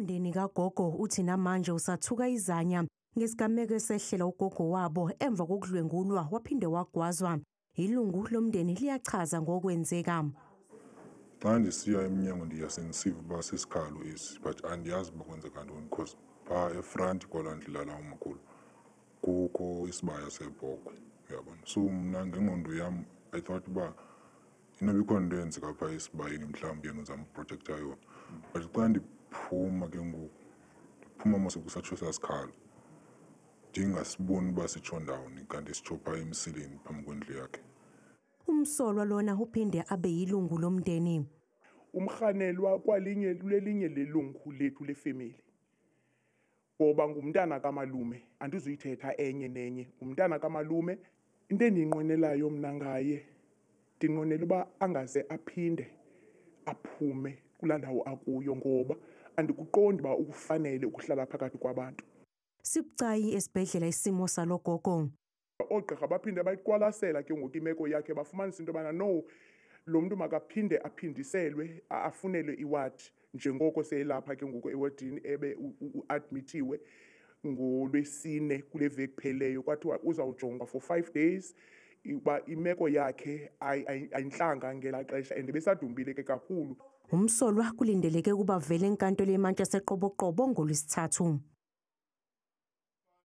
Umndeni kagogo uthi namanje usathuka izanya ngesigameko esehlela ugogo wabo emva kokudlwengulwa waphinde wagwazwa. Ilungu lomndeni liyachaza ngokwenzeka. Xa ndisiya eminyango ndiyasengisiva uba sisikhalo esi, but andiyazi uba kwenzeka ntoni because phaa efront kwalaa ndlu ilala umakhulu kukho isibaya seebhokhwe, uyabona. So mna ngengqondo yam I thought uba inoba ikhona into eyenzeka phaa esibayeni mhlawumbi yena uzama uprotekta yona. But xa ndiphuma ke ngoku, ndiphuma mos kusatsho sasikhalo, ndingasiboni uba sitsho ndawoni kanti sitsho phaa emsileni phambi kwendlu yakhe. Umsolwa lona uphinde abe yilungu lomndeni. Umrhanelwa kulelinye lelungu lethu lefemeli, ngoba ngumntana kamalume, andizuyithetha enye nenye. Ngumntana kamalume. Into endiyinqwenelayo mna ngaye, ndinqwenela uba angaze aphinde aphume kulaa ndawo akuyo, ngoba andikuqondi uba ukufanele ukuhlala phakathi kwabantu. Sibucayi esibhedlela isimo salo gogo. Oogqirha baphinde bayiqwalasela ke ngoku imeko yakhe, bafumanisa into yobana no, lo mntu makaphinde aphindiselwe afunelwe iwadi, njengoko seyelapha ke ngoku ewadini ebe uadmithiwe ngoLwesine kule veki pheleyo. Kwathiwa uzawujongwa for 5 days uba imeko yakhe ayintlanga ngelaa xesha, and besadumbile ke kakhulu. Umsolwa kulindeleke ukuba vele enkantolo eMantla seQoboqobo ngoLwesithathu.